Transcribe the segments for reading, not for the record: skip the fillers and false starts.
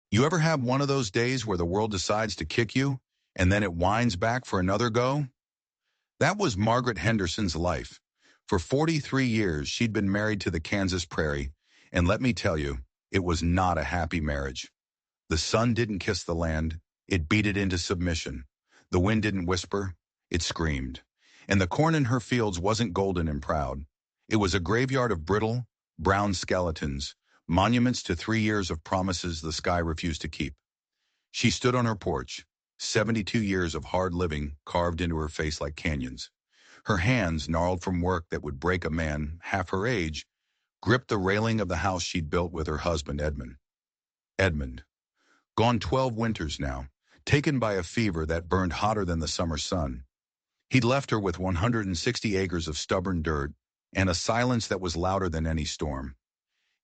You ever have one of those days where the world decides to kick you, and then it winds back for another go? That was Margaret Henderson's life. For 43 years, she'd been married to the Kansas prairie, and let me tell you, it was not a happy marriage. The sun didn't kiss the land, it beat it into submission. The wind didn't whisper, it screamed. And the corn in her fields wasn't golden and proud. It was a graveyard of brittle, brown skeletons, monuments to 3 years of promises the sky refused to keep. She stood on her porch, 72 years of hard living carved into her face like canyons. Her hands, gnarled from work that would break a man half her age, gripped the railing of the house she'd built with her husband, Edmund. Edmund, gone 12 winters now, taken by a fever that burned hotter than the summer sun. He'd left her with 160 acres of stubborn dirt and a silence that was louder than any storm.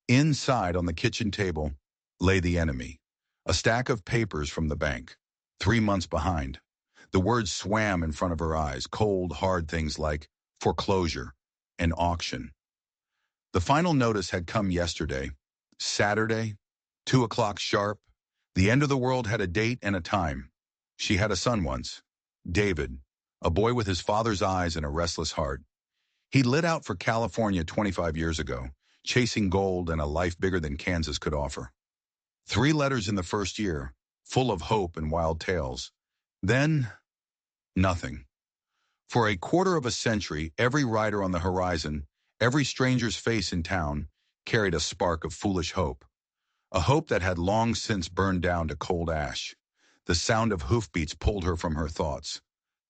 Inside, on the kitchen table, lay the enemy, a stack of papers from the bank, 3 months behind. The words swam in front of her eyes, cold, hard things like foreclosure and auction. The final notice had come yesterday, Saturday, 2 o'clock sharp. The end of the world had a date and a time. She had a son once, David, a boy with his father's eyes and a restless heart. He lit out for California 25 years ago, chasing gold and a life bigger than Kansas could offer. 3 letters in the first year, full of hope and wild tales. Then, nothing. For a quarter of a century, every rider on the horizon, every stranger's face in town, carried a spark of foolish hope. A hope that had long since burned down to cold ash. The sound of hoofbeats pulled her from her thoughts.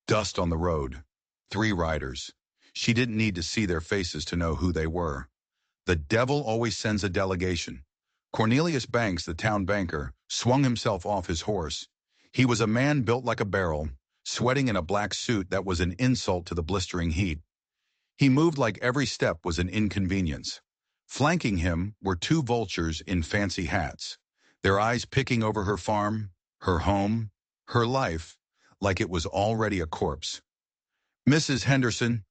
Dust on the road. 3 riders. She didn't need to see their faces to know who they were. The devil always sends a delegation. Cornelius Banks, the town banker, swung himself off his horse. He was a man built like a barrel, sweating in a black suit that was an insult to the blistering heat. He moved like every step was an inconvenience. Flanking him were 2 vultures in fancy hats, their eyes picking over her farm, her home, her life, like it was already a corpse. "Mrs. Henderson,"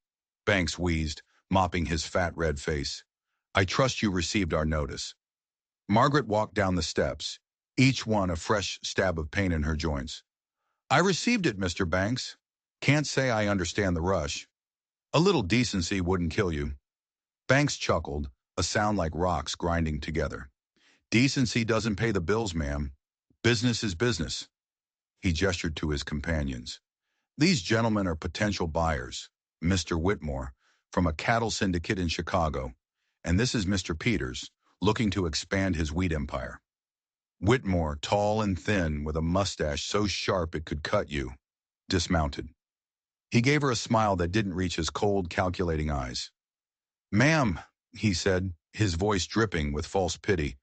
Banks wheezed, mopping his fat red face, "I trust you received our notice." Margaret walked down the steps, each one a fresh stab of pain in her joints. "I received it, Mr. Banks. Can't say I understand the rush. A little decency wouldn't kill you." Banks chuckled, a sound like rocks grinding together. "Decency doesn't pay the bills, ma'am. Business is business." He gestured to his companions. "These gentlemen are potential buyers. Mr. Whitmore, from a cattle syndicate in Chicago, and this is Mr. Peters, looking to expand his wheat empire." Whitmore, tall and thin, with a mustache so sharp it could cut you, dismounted. He gave her a smile that didn't reach his cold, calculating eyes. "Ma'am," he said, his voice dripping with false pity,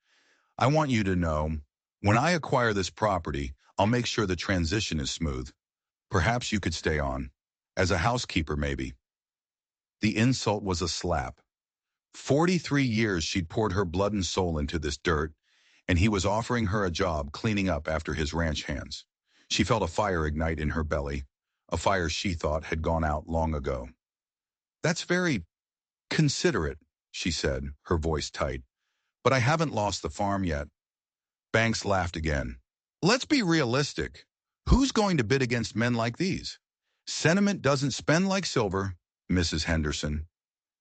"I want you to know, when I acquire this property, I'll make sure the transition is smooth. Perhaps you could stay on. As a housekeeper, maybe." The insult was a slap. 43 years she'd poured her blood and soul into this dirt, and he was offering her a job cleaning up after his ranch hands. She felt a fire ignite in her belly, a fire she thought had gone out long ago. "That's very considerate," she said, her voice tight, "but I haven't lost the farm yet." Banks laughed again. "Let's be realistic. Who's going to bid against men like these? Sentiment doesn't spend like silver, Mrs. Henderson."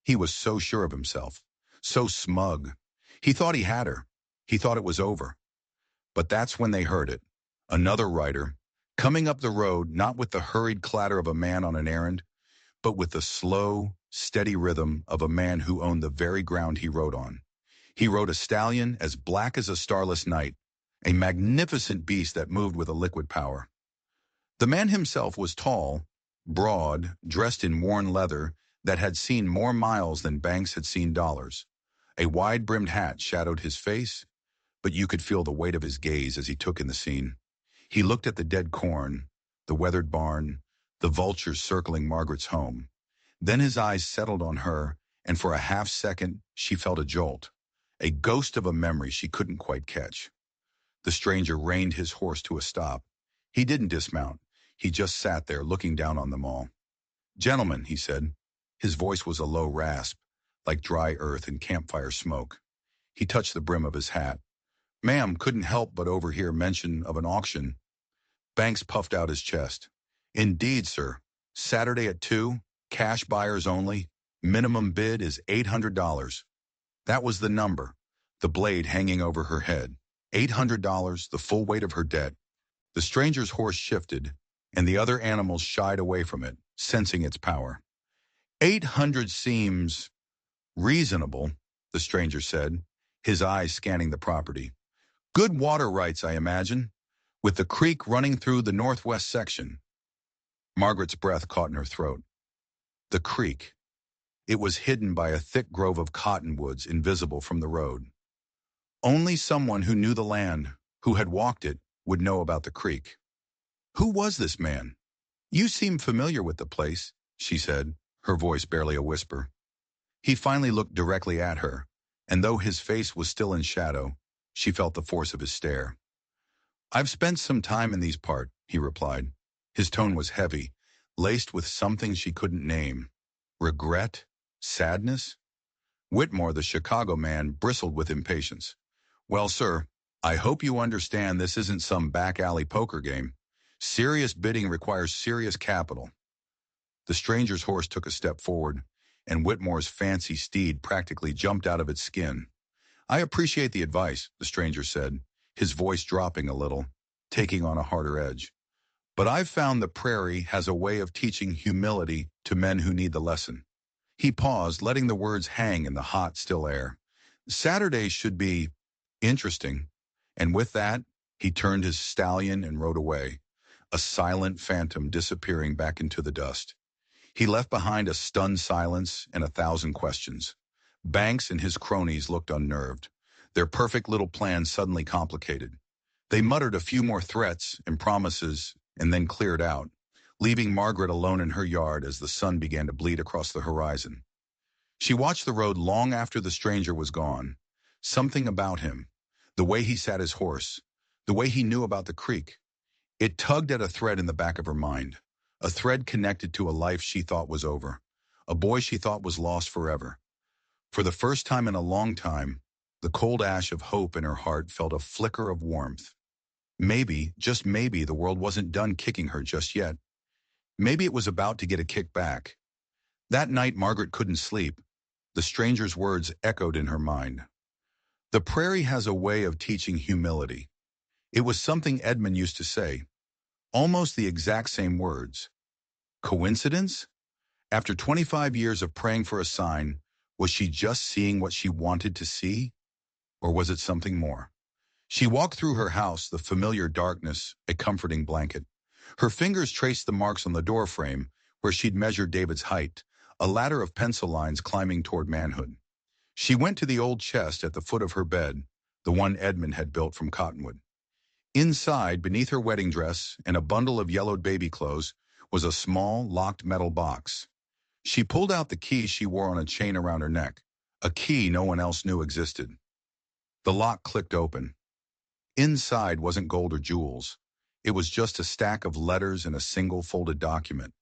He was so sure of himself, so smug. He thought he had her. He thought it was over. But that's when they heard it. Another rider, coming up the road, not with the hurried clatter of a man on an errand, but with the slow, steady rhythm of a man who owned the very ground he rode on. He rode a stallion as black as a starless night, a magnificent beast that moved with a liquid power. The man himself was tall, broad, dressed in worn leather that had seen more miles than Banks had seen dollars. A wide-brimmed hat shadowed his face, but you could feel the weight of his gaze as he took in the scene. He looked at the dead corn, the weathered barn, the vultures circling Margaret's home. Then his eyes settled on her, and for a half-second she felt a jolt, a ghost of a memory she couldn't quite catch. The stranger reined his horse to a stop. He didn't dismount. He just sat there looking down on them all. "Gentlemen," he said. His voice was a low rasp, like dry earth and campfire smoke. He touched the brim of his hat. Ma'am couldn't help but overhear mention of an auction. Banks puffed out his chest. Indeed, sir. Saturday at 2, cash buyers only. Minimum bid is $800. That was the number, the blade hanging over her head. $800, the full weight of her debt. The stranger's horse shifted, and the other animals shied away from it, sensing its power. 800 seems reasonable, the stranger said, his eyes scanning the property. Good water rights, I imagine, with the creek running through the northwest section. Margaret's breath caught in her throat. The creek. It was hidden by a thick grove of cottonwoods invisible from the road. Only someone who knew the land, who had walked it, would know about the creek. Who was this man? You seem familiar with the place, she said, her voice barely a whisper. He finally looked directly at her, and though his face was still in shadow, she felt the force of his stare. I've spent some time in these parts, he replied. His tone was heavy, laced with something she couldn't name. Regret? Sadness? Whitmore, the Chicago man, bristled with impatience. Well, sir, I hope you understand this isn't some back-alley poker game. Serious bidding requires serious capital. The stranger's horse took a step forward, and Whitmore's fancy steed practically jumped out of its skin. I appreciate the advice, the stranger said, his voice dropping a little, taking on a harder edge. But I've found the prairie has a way of teaching humility to men who need the lesson. He paused, letting the words hang in the hot, still air. Saturday should be interesting. And with that, he turned his stallion and rode away, a silent phantom disappearing back into the dust. He left behind a stunned silence and 1,000 questions. Banks and his cronies looked unnerved, their perfect little plan suddenly complicated. They muttered a few more threats and promises and then cleared out, leaving Margaret alone in her yard as the sun began to bleed across the horizon. She watched the road long after the stranger was gone. Something about him, the way he sat his horse, the way he knew about the creek, it tugged at a thread in the back of her mind, a thread connected to a life she thought was over, a boy she thought was lost forever. For the first time in a long time, the cold ash of hope in her heart felt a flicker of warmth. Maybe, just maybe, the world wasn't done kicking her just yet. Maybe it was about to get a kick back. That night Margaret couldn't sleep. The stranger's words echoed in her mind. The prairie has a way of teaching humility. It was something Edmund used to say. Almost the exact same words. Coincidence? After 25 years of praying for a sign, was she just seeing what she wanted to see? Or was it something more? She walked through her house, the familiar darkness, a comforting blanket. Her fingers traced the marks on the doorframe where she'd measured David's height, a ladder of pencil lines climbing toward manhood. She went to the old chest at the foot of her bed, the one Edmund had built from cottonwood. Inside, beneath her wedding dress and a bundle of yellowed baby clothes, was a small, locked metal box. She pulled out the key she wore on a chain around her neck, a key no one else knew existed. The lock clicked open. Inside wasn't gold or jewels. It was just a stack of letters and a single folded document.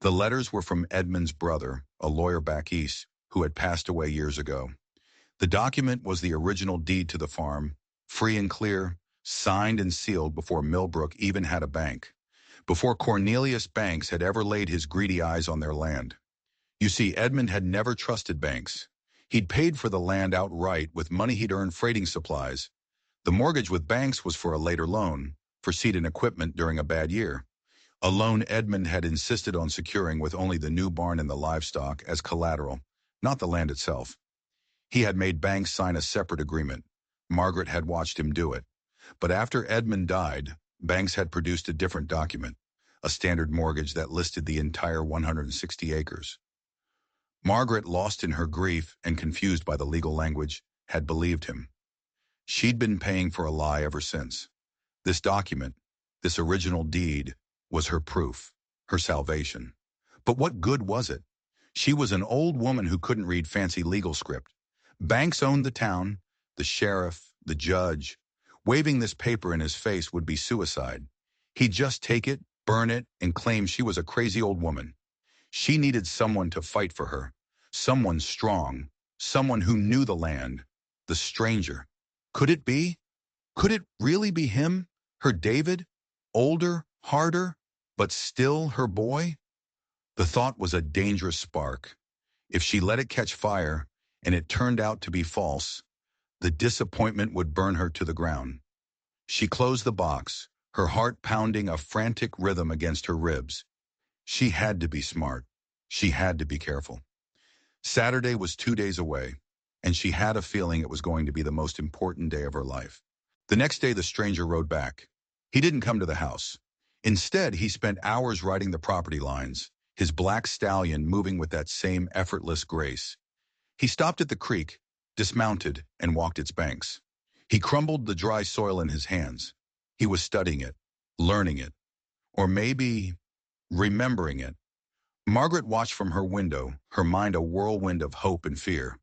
The letters were from Edmund's brother, a lawyer back east, who had passed away years ago. The document was the original deed to the farm, free and clear, signed and sealed before Millbrook even had a bank, before Cornelius Banks had ever laid his greedy eyes on their land. You see, Edmund had never trusted banks. He'd paid for the land outright with money he'd earned freighting supplies. The mortgage with banks was for a later loan, for seed and equipment during a bad year. A loan Edmund had insisted on securing with only the new barn and the livestock as collateral, not the land itself. He had made Banks sign a separate agreement. Margaret had watched him do it. But after Edmund died, Banks had produced a different document, a standard mortgage that listed the entire 160 acres. Margaret, lost in her grief and confused by the legal language, had believed him. She'd been paying for a lie ever since. This document, this original deed, was her proof, her salvation. But what good was it? She was an old woman who couldn't read fancy legal script. Banks owned the town, the sheriff, the judge. Waving this paper in his face would be suicide. He'd just take it, burn it, and claim she was a crazy old woman. She needed someone to fight for her, someone strong, someone who knew the land, the stranger. Could it be? Could it really be him? Her David? Older, harder, but still her boy? The thought was a dangerous spark. If she let it catch fire, and it turned out to be false, the disappointment would burn her to the ground. She closed the box, her heart pounding a frantic rhythm against her ribs. She had to be smart. She had to be careful. Saturday was 2 days away, and she had a feeling it was going to be the most important day of her life. The next day, the stranger rode back. He didn't come to the house. Instead, he spent hours riding the property lines, his black stallion moving with that same effortless grace. He stopped at the creek, dismounted, and walked its banks. He crumbled the dry soil in his hands. He was studying it, learning it, or maybe remembering it. Margaret watched from her window, her mind a whirlwind of hope and fear.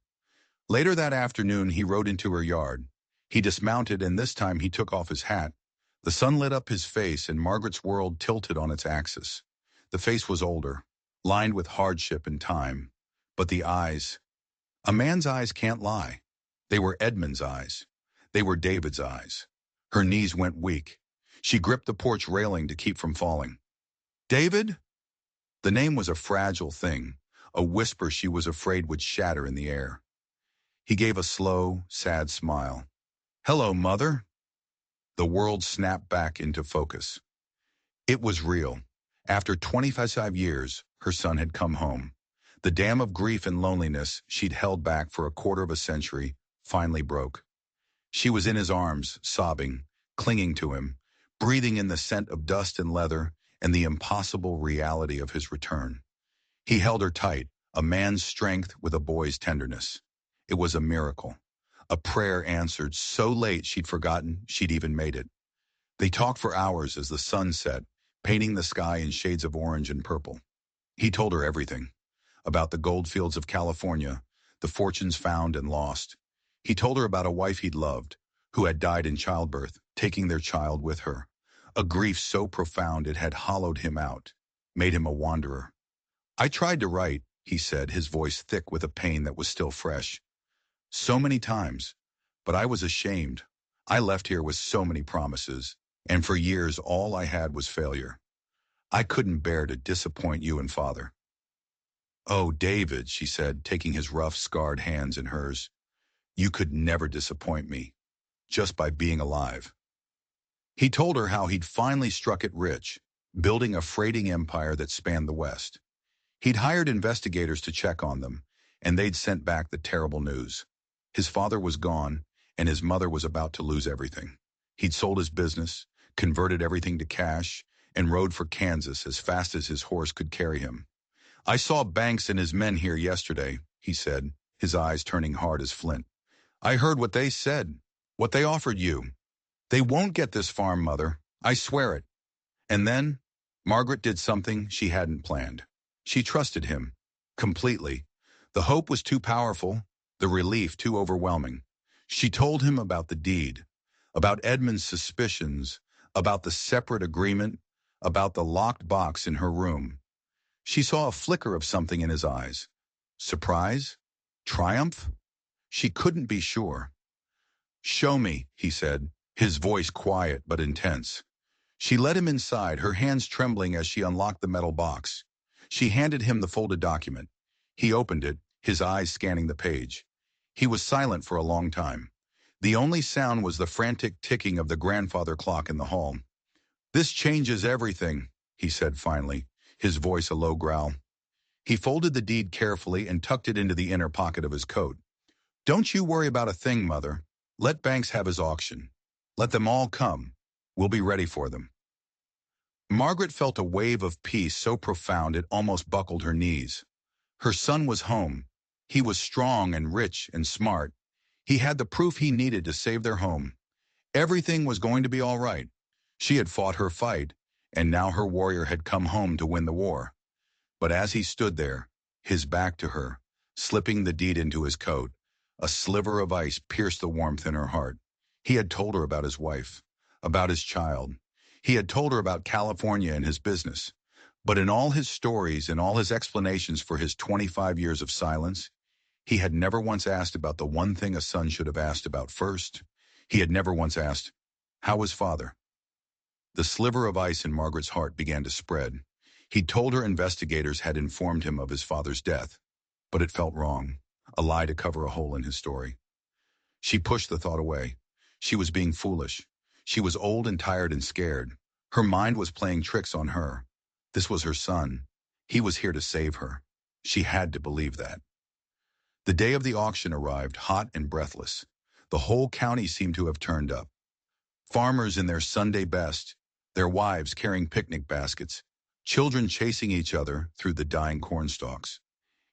Later that afternoon, he rode into her yard. He dismounted, and this time he took off his hat. The sun lit up his face, and Margaret's world tilted on its axis. The face was older, lined with hardship and time. But the eyes, a man's eyes can't lie. They were Edmund's eyes. They were David's eyes. Her knees went weak. She gripped the porch railing to keep from falling. David? The name was a fragile thing, a whisper she was afraid would shatter in the air. He gave a slow, sad smile. Hello, Mother. The world snapped back into focus. It was real. After 25 years, her son had come home. The dam of grief and loneliness she'd held back for a quarter of a century finally broke. She was in his arms, sobbing, clinging to him, breathing in the scent of dust and leather and the impossible reality of his return. He held her tight, a man's strength with a boy's tenderness. It was a miracle, a prayer answered so late she'd forgotten she'd even made it. They talked for hours as the sun set, painting the sky in shades of orange and purple. He told her everything, about the gold fields of California, the fortunes found and lost. He told her about a wife he'd loved, who had died in childbirth, taking their child with her. A grief so profound it had hollowed him out, made him a wanderer. I tried to write, he said, his voice thick with a pain that was still fresh. So many times, but I was ashamed. I left here with so many promises, and for years all I had was failure. I couldn't bear to disappoint you and Father. Oh, David, she said, taking his rough, scarred hands in hers. You could never disappoint me, just by being alive. He told her how he'd finally struck it rich, building a freighting empire that spanned the West. He'd hired investigators to check on them, and they'd sent back the terrible news. His father was gone, and his mother was about to lose everything. He'd sold his business, converted everything to cash, and rode for Kansas as fast as his horse could carry him. I saw Banks and his men here yesterday, he said, his eyes turning hard as flint. I heard what they said, what they offered you. They won't get this farm, Mother. I swear it. And then, Margaret did something she hadn't planned. She trusted him, completely. The hope was too powerful, the relief too overwhelming. She told him about the deed, about Edmund's suspicions, about the separate agreement, about the locked box in her room. She saw a flicker of something in his eyes. Surprise? Triumph? She couldn't be sure. Show me, he said, his voice quiet but intense. She led him inside, her hands trembling as she unlocked the metal box. She handed him the folded document. He opened it, his eyes scanning the page. He was silent for a long time. The only sound was the frantic ticking of the grandfather clock in the hall. This changes everything, he said finally, his voice a low growl. He folded the deed carefully and tucked it into the inner pocket of his coat. Don't you worry about a thing, Mother. Let Banks have his auction. Let them all come. We'll be ready for them. Margaret felt a wave of peace so profound it almost buckled her knees. Her son was home. He was strong and rich and smart. He had the proof he needed to save their home. Everything was going to be all right. She had fought her fight, and now her warrior had come home to win the war. But as he stood there, his back to her, slipping the deed into his coat, a sliver of ice pierced the warmth in her heart. He had told her about his wife, about his child. He had told her about California and his business. But in all his stories and all his explanations for his 25 years of silence, he had never once asked about the one thing a son should have asked about first. He had never once asked, How was father? The sliver of ice in Margaret's heart began to spread. He'd told her investigators had informed him of his father's death, but it felt wrong, a lie to cover a hole in his story. She pushed the thought away. She was being foolish. She was old and tired and scared. Her mind was playing tricks on her. This was her son. He was here to save her. She had to believe that. The day of the auction arrived, hot and breathless. The whole county seemed to have turned up. Farmers in their Sunday best, their wives carrying picnic baskets, children chasing each other through the dying cornstalks.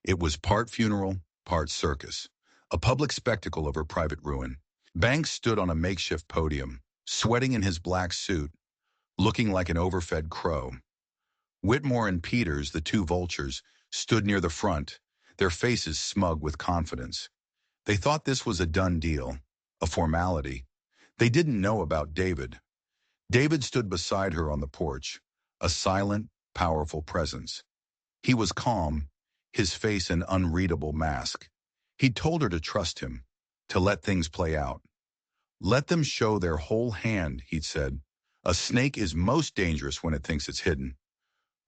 It was part funeral, part circus, a public spectacle of her private ruin. Banks stood on a makeshift podium, sweating in his black suit, looking like an overfed crow. Whitmore and Peters, the two vultures, stood near the front, their faces smug with confidence. They thought this was a done deal, a formality. They didn't know about David. David stood beside her on the porch, a silent, powerful presence. He was calm, his face an unreadable mask. He'd told her to trust him, to let things play out. Let them show their whole hand, he'd said. A snake is most dangerous when it thinks it's hidden.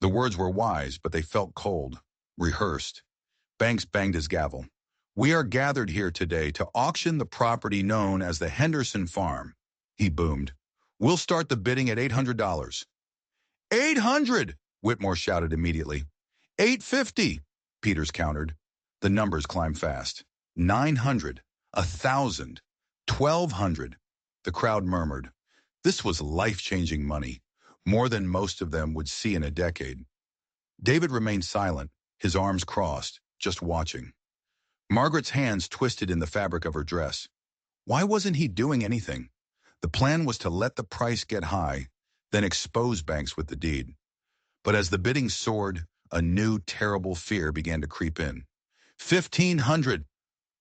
The words were wise, but they felt cold, rehearsed. Banks banged his gavel. We are gathered here today to auction the property known as the Henderson Farm, he boomed. We'll start the bidding at $800. 800! Whitmore shouted immediately. 850, Peters countered. The numbers climbed fast. 900, 1,000, 1,200. The crowd murmured. This was life-changing money, more than most of them would see in a decade. David remained silent, his arms crossed, just watching. Margaret's hands twisted in the fabric of her dress. Why wasn't he doing anything? The plan was to let the price get high, then expose Banks with the deed. But as the bidding soared, a new, terrible fear began to creep in. 1,500,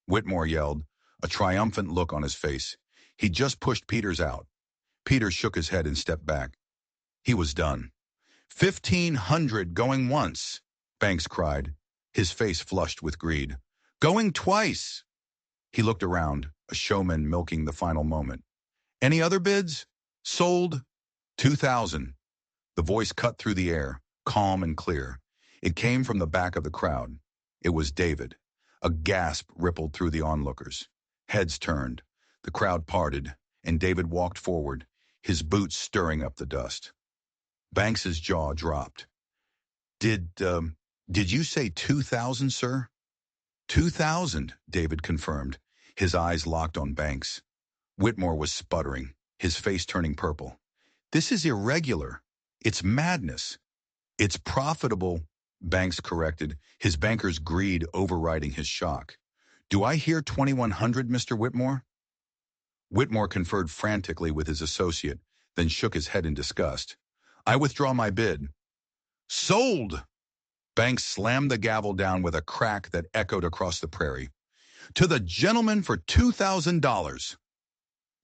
Whitmore yelled, a triumphant look on his face. He just pushed Peters out. Peters shook his head and stepped back. He was done. 1,500 going once, Banks cried, his face flushed with greed. Going twice. He looked around, a showman milking the final moment. Any other bids? Sold. 2,000. The voice cut through the air, calm and clear. It came from the back of the crowd. It was David. A gasp rippled through the onlookers. Heads turned. The crowd parted, and David walked forward, his boots stirring up the dust. Banks's jaw dropped. Did you say 2,000, sir? 2,000, David confirmed, his eyes locked on Banks. Whitmore was sputtering, his face turning purple. This is irregular. It's madness. It's profitable, Banks corrected, his banker's greed overriding his shock. Do I hear 2,100, Mr. Whitmore? Whitmore conferred frantically with his associate, then shook his head in disgust. I withdraw my bid. Sold! Banks slammed the gavel down with a crack that echoed across the prairie. To the gentleman for $2,000.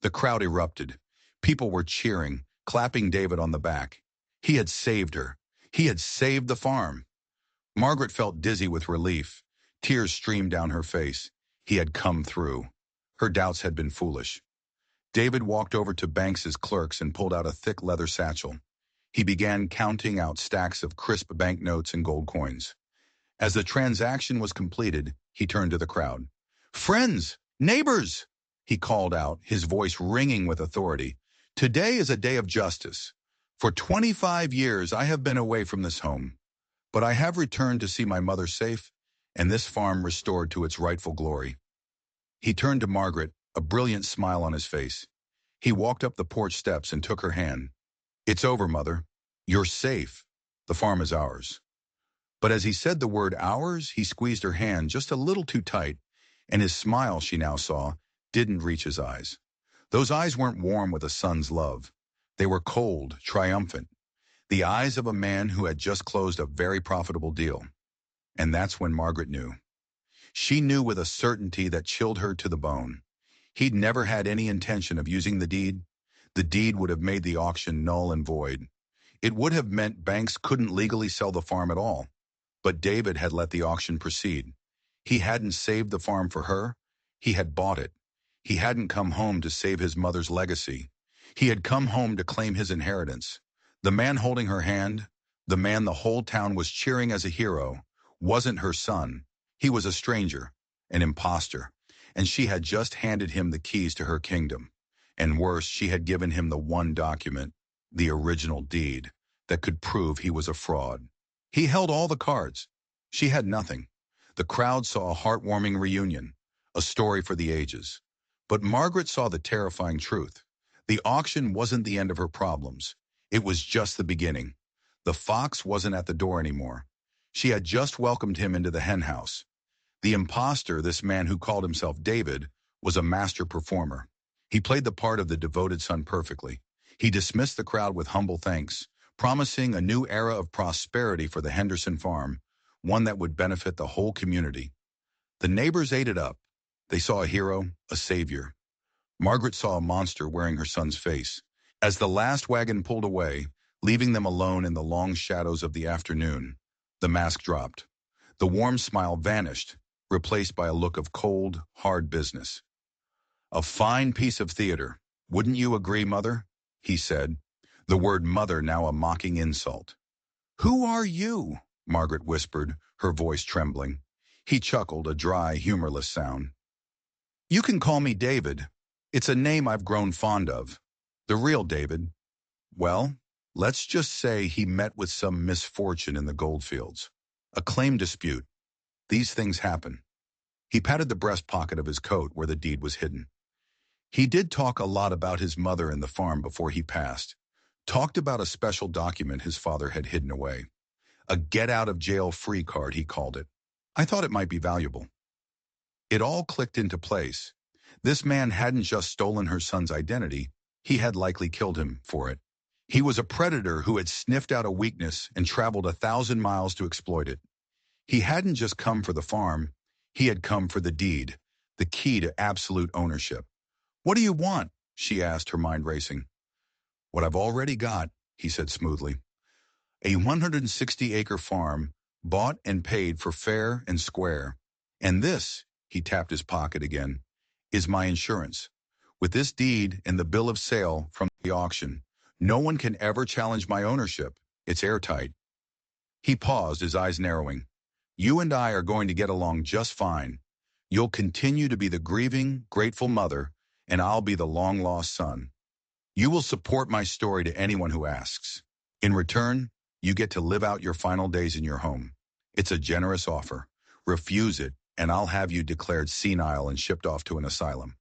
The crowd erupted. People were cheering, clapping David on the back. He had saved her. He had saved the farm. Margaret felt dizzy with relief. Tears streamed down her face. He had come through. Her doubts had been foolish. David walked over to Banks's clerks and pulled out a thick leather satchel. He began counting out stacks of crisp banknotes and gold coins. As the transaction was completed, he turned to the crowd. Friends, neighbors, he called out, his voice ringing with authority. Today is a day of justice. For 25 years, I have been away from this home, but I have returned to see my mother safe and this farm restored to its rightful glory. He turned to Margaret, a brilliant smile on his face. He walked up the porch steps and took her hand. It's over, Mother. You're safe. The farm is ours. But as he said the word ours, he squeezed her hand just a little too tight, and his smile, she now saw, didn't reach his eyes. Those eyes weren't warm with a son's love. They were cold, triumphant. The eyes of a man who had just closed a very profitable deal. And that's when Margaret knew. She knew with a certainty that chilled her to the bone. He'd never had any intention of using the deed. The deed would have made the auction null and void. It would have meant Banks couldn't legally sell the farm at all. But David had let the auction proceed. He hadn't saved the farm for her. He had bought it. He hadn't come home to save his mother's legacy. He had come home to claim his inheritance. The man holding her hand, the man the whole town was cheering as a hero, wasn't her son. He was a stranger, an imposter, and she had just handed him the keys to her kingdom. And worse, she had given him the one document, the original deed, that could prove he was a fraud. He held all the cards. She had nothing. The crowd saw a heartwarming reunion, a story for the ages. But Margaret saw the terrifying truth. The auction wasn't the end of her problems. It was just the beginning. The fox wasn't at the door anymore. She had just welcomed him into the henhouse. The imposter, this man who called himself David, was a master performer. He played the part of the devoted son perfectly. He dismissed the crowd with humble thanks, promising a new era of prosperity for the Henderson farm, one that would benefit the whole community. The neighbors ate it up. They saw a hero, a savior. Margaret saw a monster wearing her son's face. As the last wagon pulled away, leaving them alone in the long shadows of the afternoon, the mask dropped. The warm smile vanished, replaced by a look of cold, hard business. "A fine piece of theater. Wouldn't you agree, Mother?" he said, the word mother now a mocking insult. "Who are you?" Margaret whispered, her voice trembling. He chuckled, a dry, humorless sound. "You can call me David. It's a name I've grown fond of. The real David. Well, let's just say he met with some misfortune in the goldfields. A claim dispute. These things happen." He patted the breast pocket of his coat where the deed was hidden. He did talk a lot about his mother and the farm before he passed. Talked about a special document his father had hidden away. A get-out-of-jail-free card, he called it. I thought it might be valuable. It all clicked into place. This man hadn't just stolen her son's identity, he had likely killed him for it. He was a predator who had sniffed out a weakness and traveled 1,000 miles to exploit it. He hadn't just come for the farm, he had come for the deed, the key to absolute ownership. "What do you want?" she asked, her mind racing. "What I've already got," he said smoothly. "A 160-acre farm, bought and paid for fair and square. And this," he tapped his pocket again, "is my insurance. With this deed and the bill of sale from the auction, no one can ever challenge my ownership. It's airtight." He paused, his eyes narrowing. "You and I are going to get along just fine. You'll continue to be the grieving, grateful mother, and I'll be the long-lost son. You will support my story to anyone who asks. In return, you get to live out your final days in your home. It's a generous offer. Refuse it, and I'll have you declared senile and shipped off to an asylum."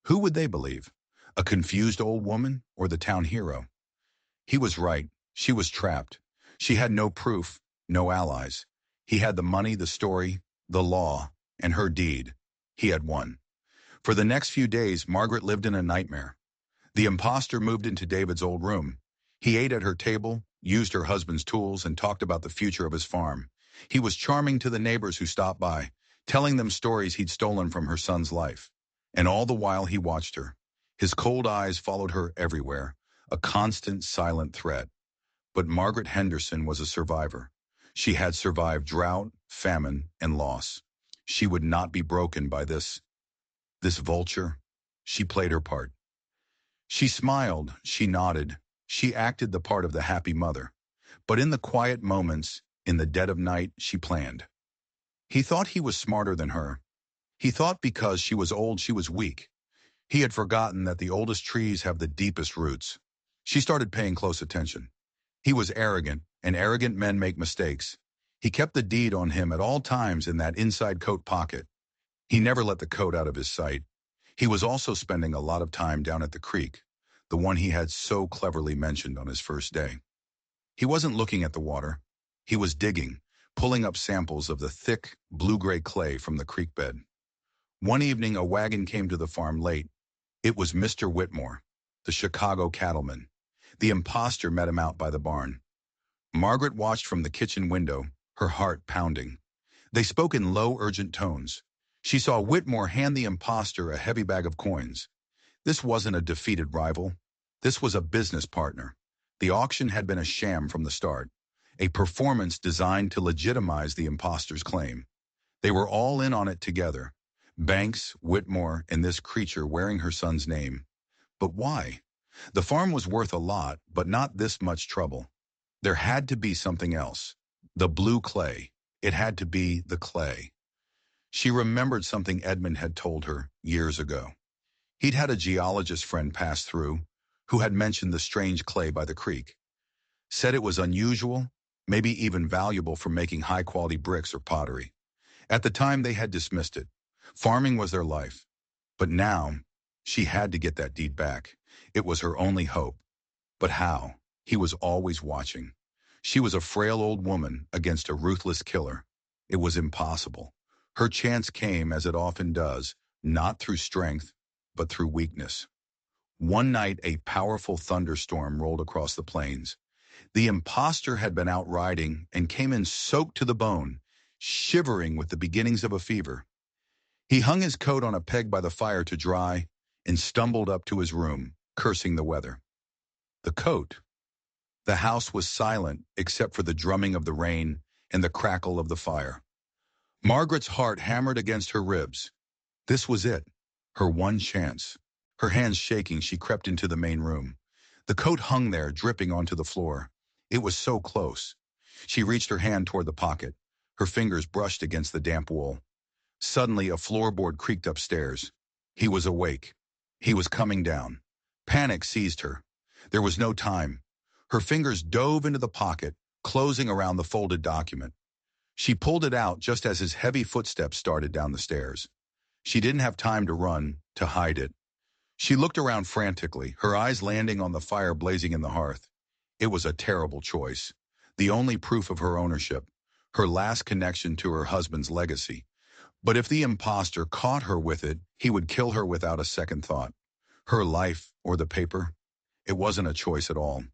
Who would they believe? A confused old woman or the town hero? He was right. She was trapped. She had no proof, no allies. He had the money, the story, the law, and her deed. He had won. For the next few days, Margaret lived in a nightmare. The imposter moved into David's old room. He ate at her table, used her husband's tools, and talked about the future of his farm. He was charming to the neighbors who stopped by, telling them stories he'd stolen from her son's life. And all the while he watched her. His cold eyes followed her everywhere, a constant, silent threat. But Margaret Henderson was a survivor. She had survived drought, famine, and loss. She would not be broken by this vulture. She played her part. She smiled, she nodded, she acted the part of the happy mother. But in the quiet moments, in the dead of night, she planned. He thought he was smarter than her. He thought because she was old, she was weak. He had forgotten that the oldest trees have the deepest roots. She started paying close attention. He was arrogant, and arrogant men make mistakes. He kept the deed on him at all times in that inside coat pocket. He never let the coat out of his sight. He was also spending a lot of time down at the creek, the one he had so cleverly mentioned on his first day. He wasn't looking at the water. He was digging, pulling up samples of the thick, blue-gray clay from the creek bed. One evening, a wagon came to the farm late. It was Mr. Whitmore, the Chicago cattleman. The imposter met him out by the barn. Margaret watched from the kitchen window, her heart pounding. They spoke in low, urgent tones. She saw Whitmore hand the imposter a heavy bag of coins. This wasn't a defeated rival. This was a business partner. The auction had been a sham from the start, a performance designed to legitimize the imposter's claim. They were all in on it together. Banks, Whitmore, and this creature wearing her son's name. But why? The farm was worth a lot, but not this much trouble. There had to be something else. The blue clay. It had to be the clay. She remembered something Edmund had told her years ago. He'd had a geologist friend pass through who had mentioned the strange clay by the creek. Said it was unusual, maybe even valuable for making high-quality bricks or pottery. At the time, they had dismissed it. Farming was their life. But now, she had to get that deed back. It was her only hope. But how? He was always watching. She was a frail old woman against a ruthless killer. It was impossible. Her chance came, as it often does, not through strength, but through weakness. One night, a powerful thunderstorm rolled across the plains. The imposter had been out riding and came in soaked to the bone, shivering with the beginnings of a fever. He hung his coat on a peg by the fire to dry and stumbled up to his room, cursing the weather. The coat. The house was silent except for the drumming of the rain and the crackle of the fire. Margaret's heart hammered against her ribs. This was it, her one chance. Her hands shaking, she crept into the main room. The coat hung there, dripping onto the floor. It was so close. She reached her hand toward the pocket. Her fingers brushed against the damp wool. Suddenly, a floorboard creaked upstairs. He was awake. He was coming down. Panic seized her. There was no time. Her fingers dove into the pocket, closing around the folded document. She pulled it out just as his heavy footsteps started down the stairs. She didn't have time to run, to hide it. She looked around frantically, her eyes landing on the fire blazing in the hearth. It was a terrible choice. The only proof of her ownership, her last connection to her husband's legacy. But if the imposter caught her with it, he would kill her without a second thought. Her life or the paper? It wasn't a choice at all.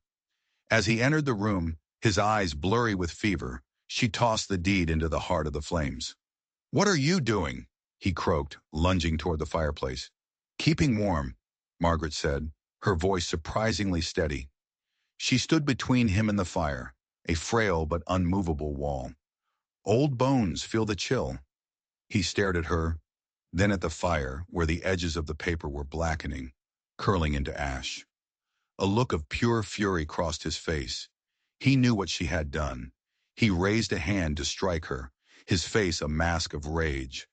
As he entered the room, his eyes blurry with fever, she tossed the deed into the heart of the flames. "What are you doing?" he croaked, lunging toward the fireplace. "Keeping warm," Margaret said, her voice surprisingly steady. She stood between him and the fire, a frail but unmovable wall. "Old bones feel the chill." He stared at her, then at the fire, where the edges of the paper were blackening, curling into ash. A look of pure fury crossed his face. He knew what she had done. He raised a hand to strike her, his face a mask of rage.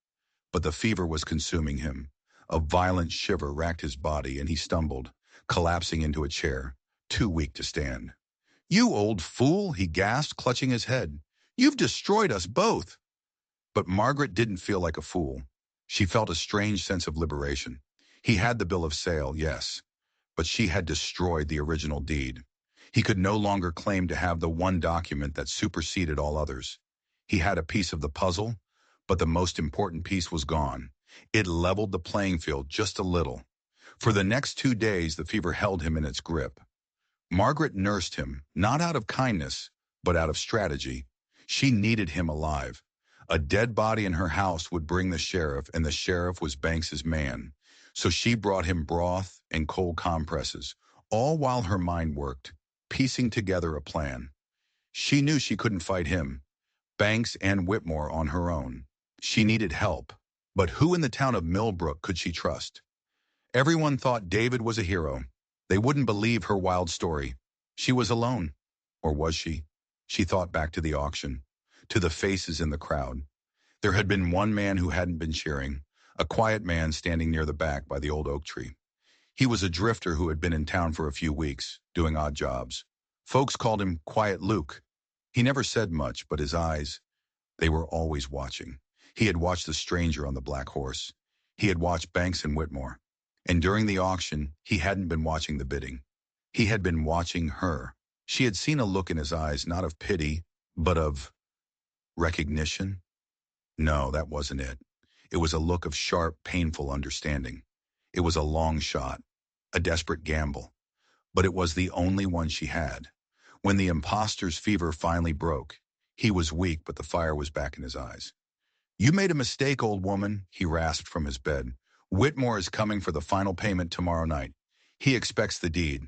But the fever was consuming him. A violent shiver racked his body, and he stumbled, collapsing into a chair, too weak to stand. "You old fool," he gasped, clutching his head. "You've destroyed us both." But Margaret didn't feel like a fool. She felt a strange sense of liberation. He had the bill of sale, yes, but she had destroyed the original deed. He could no longer claim to have the one document that superseded all others. He had a piece of the puzzle, but the most important piece was gone. It leveled the playing field just a little. For the next 2 days, the fever held him in its grip. Margaret nursed him, not out of kindness, but out of strategy. She needed him alive. A dead body in her house would bring the sheriff, and the sheriff was Banks's man. So she brought him broth and cold compresses, all while her mind worked, piecing together a plan. She knew she couldn't fight him, Banks and Whitmore, on her own. She needed help. But who in the town of Millbrook could she trust? Everyone thought David was a hero. They wouldn't believe her wild story. She was alone. Or was she? She thought back to the auction, to the faces in the crowd. There had been one man who hadn't been cheering, a quiet man standing near the back by the old oak tree. He was a drifter who had been in town for a few weeks, doing odd jobs. Folks called him Quiet Luke. He never said much, but his eyes, they were always watching. He had watched the stranger on the black horse. He had watched Banks and Whitmore. And during the auction, he hadn't been watching the bidding. He had been watching her. She had seen a look in his eyes, not of pity, but of recognition. No, that wasn't it. It was a look of sharp, painful understanding. It was a long shot, a desperate gamble. But it was the only one she had. When the imposter's fever finally broke, he was weak, but the fire was back in his eyes. "You made a mistake, old woman," he rasped from his bed. "Whitmore is coming for the final payment tomorrow night. He expects the deed.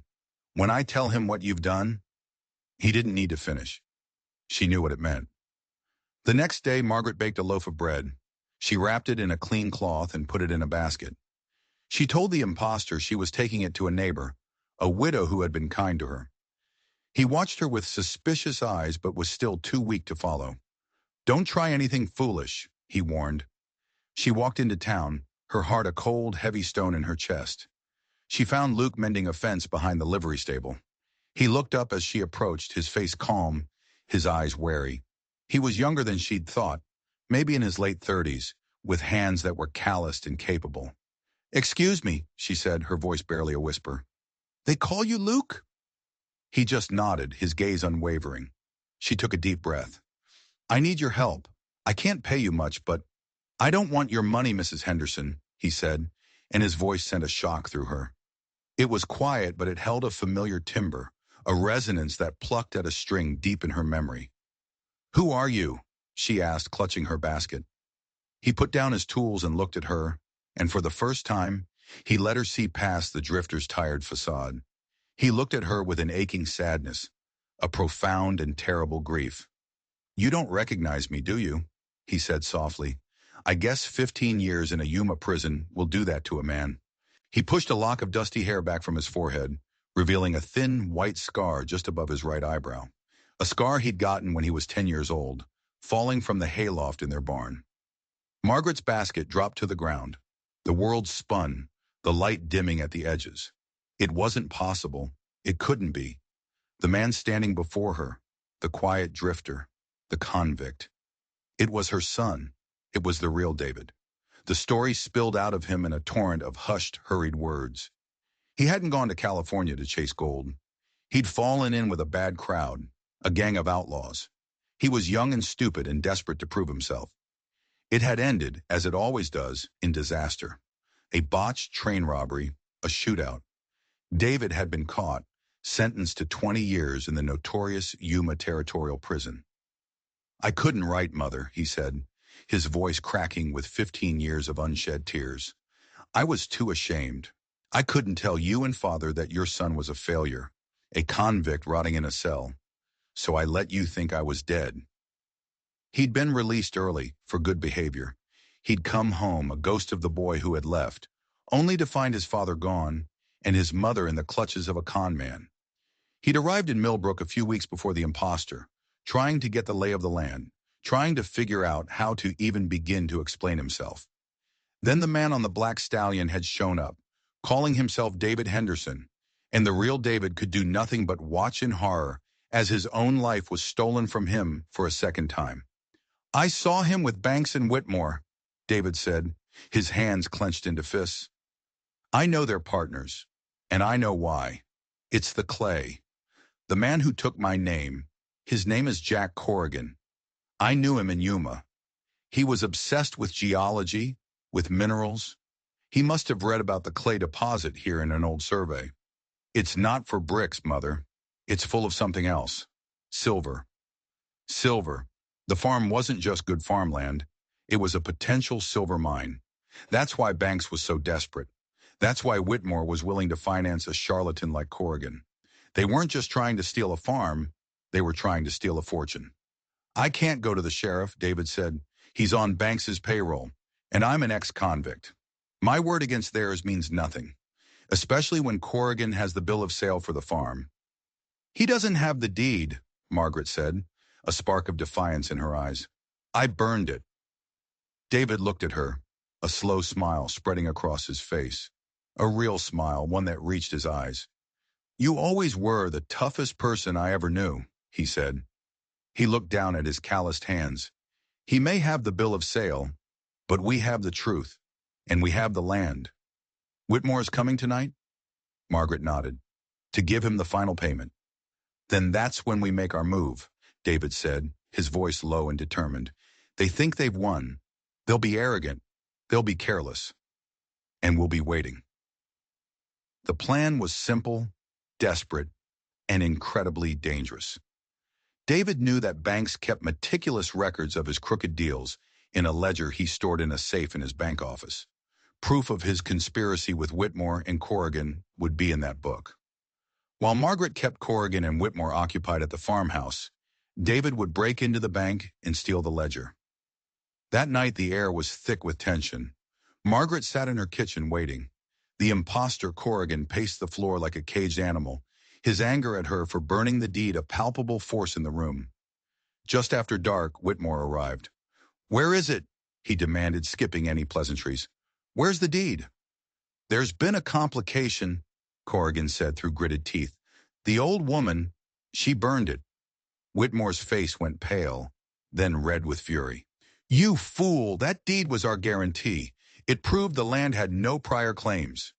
When I tell him what you've done..." He didn't need to finish. She knew what it meant. The next day, Margaret baked a loaf of bread. She wrapped it in a clean cloth and put it in a basket. She told the imposter she was taking it to a neighbor, a widow who had been kind to her. He watched her with suspicious eyes but was still too weak to follow. "Don't try anything foolish," he warned. She walked into town, her heart a cold, heavy stone in her chest. She found Luke mending a fence behind the livery stable. He looked up as she approached, his face calm, his eyes wary. He was younger than she'd thought, maybe in his late 30s, with hands that were calloused and capable. "Excuse me," she said, her voice barely a whisper. "They call you Luke?" He just nodded, his gaze unwavering. She took a deep breath. "I need your help. I can't pay you much, but—" "I don't want your money, Mrs. Henderson," he said, and his voice sent a shock through her. It was quiet, but it held a familiar timbre, a resonance that plucked at a string deep in her memory. "Who are you?" she asked, clutching her basket. He put down his tools and looked at her, and for the first time, he let her see past the drifter's tired facade. He looked at her with an aching sadness, a profound and terrible grief. "You don't recognize me, do you?" he said softly. "I guess 15 years in a Yuma prison will do that to a man." He pushed a lock of dusty hair back from his forehead, revealing a thin, white scar just above his right eyebrow. A scar he'd gotten when he was 10 years old, falling from the hayloft in their barn. Margaret's basket dropped to the ground. The world spun, the light dimming at the edges. It wasn't possible. It couldn't be. The man standing before her, the quiet drifter, the convict. It was her son. It was the real David. The story spilled out of him in a torrent of hushed, hurried words. He hadn't gone to California to chase gold. He'd fallen in with a bad crowd, a gang of outlaws. He was young and stupid and desperate to prove himself. It had ended, as it always does, in disaster. A botched train robbery, a shootout. David had been caught, sentenced to 20 years in the notorious Yuma Territorial Prison. "I couldn't write, Mother," he said, his voice cracking with 15 years of unshed tears. "I was too ashamed. I couldn't tell you and Father that your son was a failure, a convict rotting in a cell. So I let you think I was dead." He'd been released early, for good behavior. He'd come home, a ghost of the boy who had left, only to find his father gone, and his mother in the clutches of a con man. He'd arrived in Millbrook a few weeks before the imposter, trying to get the lay of the land, trying to figure out how to even begin to explain himself. Then the man on the black stallion had shown up, calling himself David Henderson, and the real David could do nothing but watch in horror as his own life was stolen from him for a second time. "I saw him with Banks and Whitmore," David said, his hands clenched into fists. "I know they're partners, and I know why. It's the clay. The man who took my name, his name is Jack Corrigan. I knew him in Yuma. He was obsessed with geology, with minerals. He must have read about the clay deposit here in an old survey. It's not for bricks, Mother. It's full of something else. Silver. Silver. The farm wasn't just good farmland. It was a potential silver mine. That's why Banks was so desperate. That's why Whitmore was willing to finance a charlatan like Corrigan. They weren't just trying to steal a farm. They were trying to steal a fortune. "I can't go to the sheriff," David said. "He's on Banks's payroll, and I'm an ex-convict. My word against theirs means nothing, especially when Corrigan has the bill of sale for the farm." "He doesn't have the deed," Margaret said, a spark of defiance in her eyes. "I burned it." David looked at her, a slow smile spreading across his face. A real smile, one that reached his eyes. "You always were the toughest person I ever knew," he said. He looked down at his calloused hands. "He may have the bill of sale, but we have the truth, and we have the land. Whitmore's coming tonight?" Margaret nodded. "To give him the final payment." "Then that's when we make our move," David said, his voice low and determined. "They think they've won. They'll be arrogant. They'll be careless. And we'll be waiting." The plan was simple, desperate, and incredibly dangerous. David knew that Banks kept meticulous records of his crooked deals in a ledger he stored in a safe in his bank office. Proof of his conspiracy with Whitmore and Corrigan would be in that book. While Margaret kept Corrigan and Whitmore occupied at the farmhouse, David would break into the bank and steal the ledger. That night the air was thick with tension. Margaret sat in her kitchen waiting. The imposter Corrigan paced the floor like a caged animal, his anger at her for burning the deed a palpable force in the room. Just after dark, Whitmore arrived. "Where is it?" he demanded, skipping any pleasantries. "Where's the deed?" "There's been a complication," Corrigan said through gritted teeth. "The old woman, she burned it." Whitmore's face went pale, then red with fury. "You fool! That deed was our guarantee. It proved the land had no prior claims."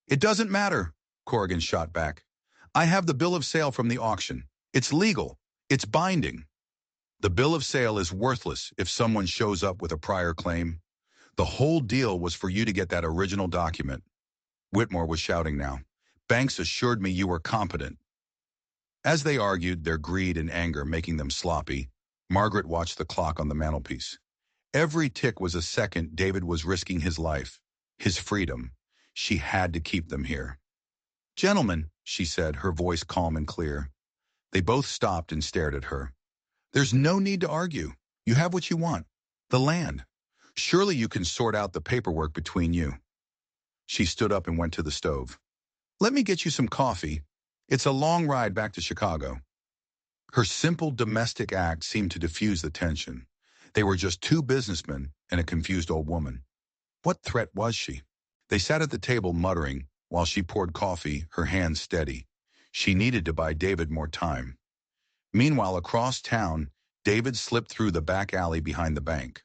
"It doesn't matter," Corrigan shot back. "I have the bill of sale from the auction. It's legal. It's binding." "The bill of sale is worthless if someone shows up with a prior claim. The whole deal was for you to get that original document." Whitmore was shouting now. "Banks assured me you were competent." As they argued, their greed and anger making them sloppy, Margaret watched the clock on the mantelpiece. Every tick was a second David was risking his life, his freedom. She had to keep them here. "Gentlemen," she said, her voice calm and clear. They both stopped and stared at her. "There's no need to argue. You have what you want. The land. Surely you can sort out the paperwork between you." She stood up and went to the stove. "Let me get you some coffee. It's a long ride back to Chicago." Her simple domestic act seemed to diffuse the tension. They were just two businessmen and a confused old woman. What threat was she? They sat at the table muttering while she poured coffee, her hands steady. She needed to buy David more time. Meanwhile, across town, David slipped through the back alley behind the bank.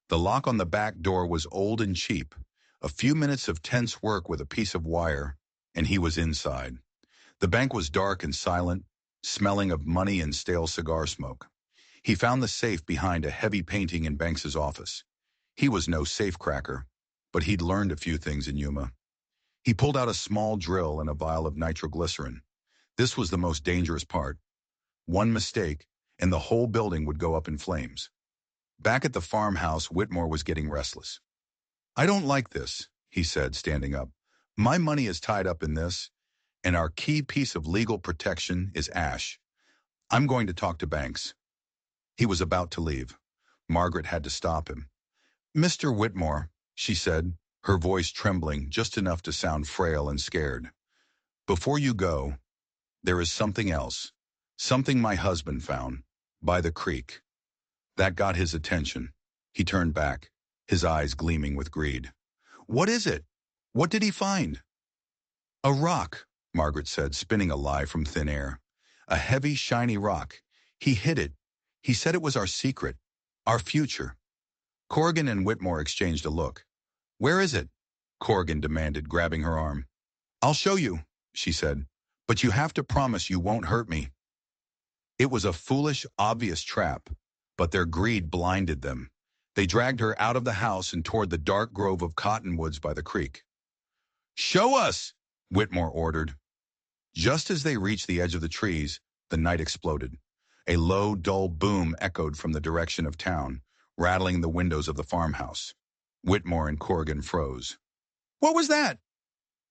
The lock on the back door was old and cheap. A few minutes of tense work with a piece of wire, and he was inside. The bank was dark and silent, smelling of money and stale cigar smoke. He found the safe behind a heavy painting in Banks's office. He was no safecracker, but he'd learned a few things in Yuma. He pulled out a small drill and a vial of nitroglycerin. This was the most dangerous part. One mistake, and the whole building would go up in flames. Back at the farmhouse, Whitmore was getting restless. "I don't like this," he said, standing up. "My money is tied up in this, and our key piece of legal protection is ash. I'm going to talk to Banks." He was about to leave. Margaret had to stop him. "Mr. Whitmore," she said, her voice trembling just enough to sound frail and scared. "Before you go, there is something else. Something my husband found, by the creek." That got his attention. He turned back, his eyes gleaming with greed. "What is it? What did he find?" "A rock," Margaret said, spinning a lie from thin air. "A heavy, shiny rock. He hid it. He said it was our secret, our future." Corrigan and Whitmore exchanged a look. "Where is it?" Corrigan demanded, grabbing her arm. "I'll show you," she said, "but you have to promise you won't hurt me." It was a foolish, obvious trap, but their greed blinded them. They dragged her out of the house and toward the dark grove of cottonwoods by the creek. "Show us!" Whitmore ordered. Just as they reached the edge of the trees, the night exploded. A low, dull boom echoed from the direction of town, rattling the windows of the farmhouse. Whitmore and Corrigan froze. "What was that?"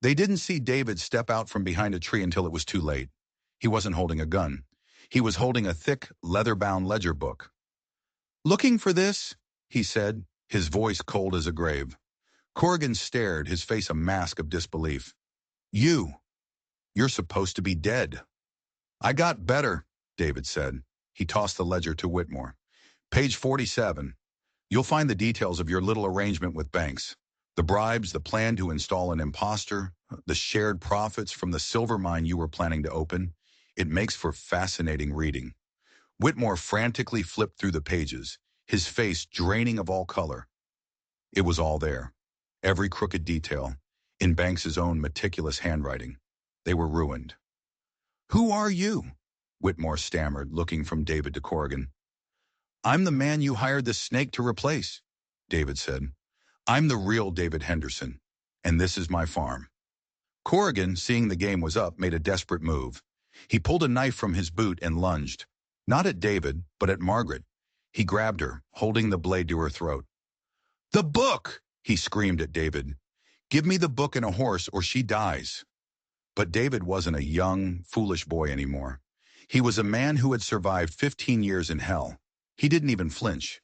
They didn't see David step out from behind a tree until it was too late. He wasn't holding a gun. He was holding a thick, leather-bound ledger book. "Looking for this?" he said, his voice cold as a grave. Corrigan stared, his face a mask of disbelief. You're supposed to be dead." "I got better," David said. He tossed the ledger to Whitmore. "Page 47. You'll find the details of your little arrangement with Banks. The bribes, the plan to install an imposter, the shared profits from the silver mine you were planning to open. It makes for fascinating reading." Whitmore frantically flipped through the pages, his face draining of all color. It was all there. Every crooked detail, in Banks's own meticulous handwriting. They were ruined. "Who are you?" Whitmore stammered, looking from David to Corrigan. "I'm the man you hired this snake to replace," David said. "I'm the real David Henderson, and this is my farm." Corrigan, seeing the game was up, made a desperate move. He pulled a knife from his boot and lunged. Not at David, but at Margaret. He grabbed her, holding the blade to her throat. "The book!" he screamed at David. "Give me the book and a horse, or she dies." But David wasn't a young, foolish boy anymore. He was a man who had survived 15 years in hell. He didn't even flinch.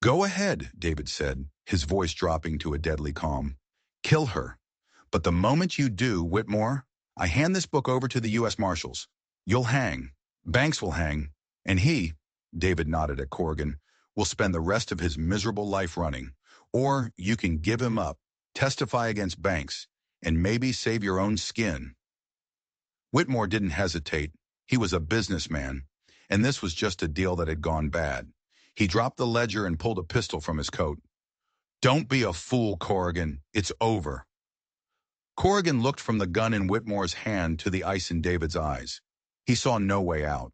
"Go ahead," David said, his voice dropping to a deadly calm. "Kill her. But the moment you do, Whitmore, I hand this book over to the U.S. Marshals. You'll hang. Banks will hang. And he, David nodded at Corrigan, will spend the rest of his miserable life running. Or you can give him up, testify against Banks, and maybe save your own skin. Whitmore didn't hesitate. He was a businessman, and this was just a deal that had gone bad. He dropped the ledger and pulled a pistol from his coat. Don't be a fool, Corrigan. It's over. Corrigan looked from the gun in Whitmore's hand to the ice in David's eyes. He saw no way out.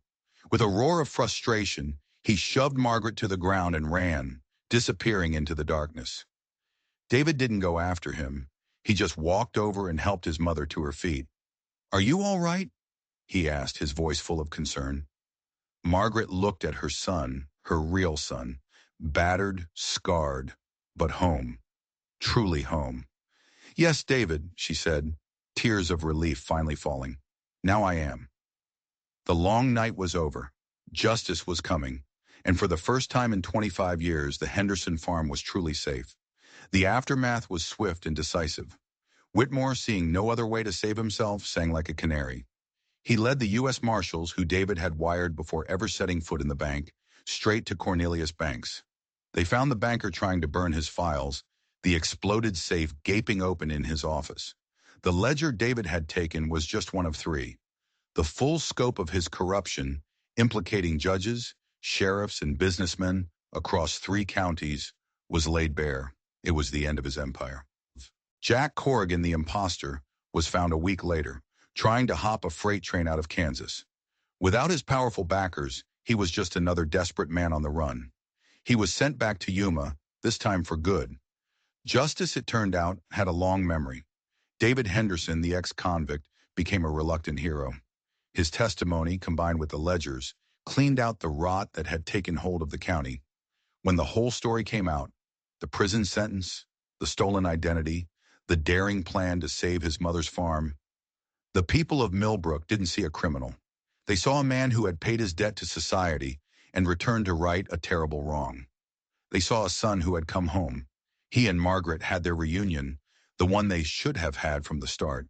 With a roar of frustration, he shoved Margaret to the ground and ran, disappearing into the darkness. David didn't go after him. He just walked over and helped his mother to her feet. Are you all right? He asked, his voice full of concern. Margaret looked at her son, her real son, battered, scarred, but home, truly home. Yes, David, she said, tears of relief finally falling. Now I am. The long night was over. Justice was coming. And for the first time in 25 years, the Henderson farm was truly safe. The aftermath was swift and decisive. Whitmore, seeing no other way to save himself, sang like a canary. He led the U.S. Marshals, who David had wired before ever setting foot in the bank, straight to Cornelius Banks. They found the banker trying to burn his files, the exploded safe gaping open in his office. The ledger David had taken was just one of three. The full scope of his corruption, implicating judges, sheriffs, and businessmen across 3 counties, was laid bare. It was the end of his empire. Jack Corrigan, the imposter, was found a week later, trying to hop a freight train out of Kansas. Without his powerful backers, he was just another desperate man on the run. He was sent back to Yuma, this time for good. Justice, it turned out, had a long memory. David Henderson, the ex-convict, became a reluctant hero. His testimony, combined with the ledgers, cleaned out the rot that had taken hold of the county. When the whole story came out, the prison sentence, the stolen identity, the daring plan to save his mother's farm, the people of Millbrook didn't see a criminal. They saw a man who had paid his debt to society and returned to right a terrible wrong. They saw a son who had come home. He and Margaret had their reunion, the one they should have had from the start.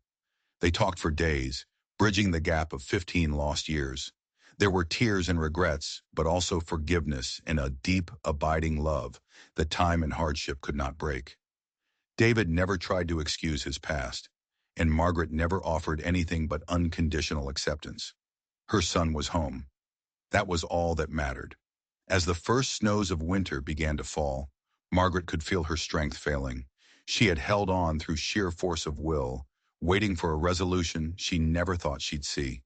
They talked for days, bridging the gap of 15 lost years. There were tears and regrets, but also forgiveness and a deep, abiding love that time and hardship could not break. David never tried to excuse his past, and Margaret never offered anything but unconditional acceptance. Her son was home. That was all that mattered. As the first snows of winter began to fall, Margaret could feel her strength failing. She had held on through sheer force of will, waiting for a resolution she never thought she'd see.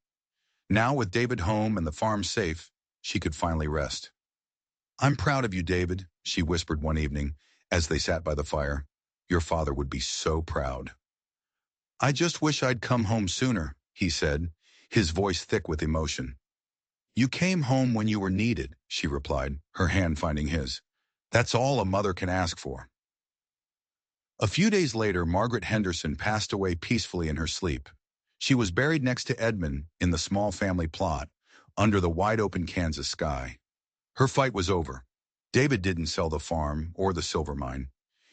Now, with David home and the farm safe, she could finally rest. I'm proud of you, David, she whispered one evening as they sat by the fire. Your father would be so proud. I just wish I'd come home sooner, he said, his voice thick with emotion. You came home when you were needed, she replied, her hand finding his. That's all a mother can ask for. A few days later, Margaret Henderson passed away peacefully in her sleep. She was buried next to Edmund in the small family plot, under the wide-open Kansas sky. Her fight was over. David didn't sell the farm or the silver mine.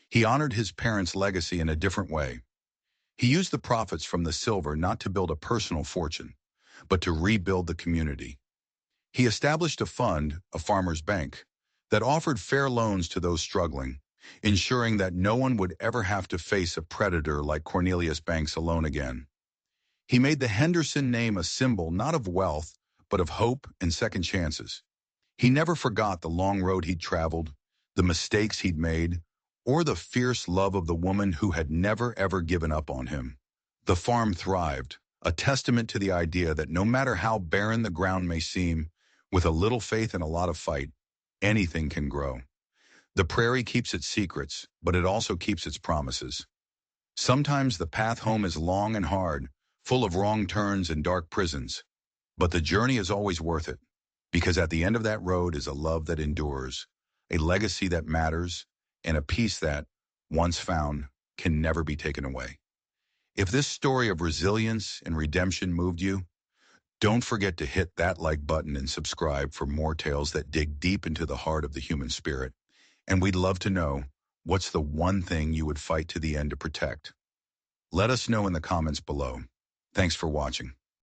He honored his parents' legacy in a different way. He used the profits from the silver not to build a personal fortune, but to rebuild the community. He established a fund, a farmer's bank, that offered fair loans to those struggling, ensuring that no one would ever have to face a predator like Cornelius Banks alone again. He made the Henderson name a symbol not of wealth, but of hope and second chances. He never forgot the long road he'd traveled, the mistakes he'd made, or the fierce love of the woman who had never ever given up on him. The farm thrived, a testament to the idea that no matter how barren the ground may seem, with a little faith and a lot of fight, anything can grow. The prairie keeps its secrets, but it also keeps its promises. Sometimes the path home is long and hard, full of wrong turns and dark prisons, but the journey is always worth it, because at the end of that road is a love that endures, a legacy that matters, and a peace that, once found, can never be taken away. If this story of resilience and redemption moved you, don't forget to hit that like button and subscribe for more tales that dig deep into the heart of the human spirit. And we'd love to know, what's the one thing you would fight to the end to protect? Let us know in the comments below. Thanks for watching.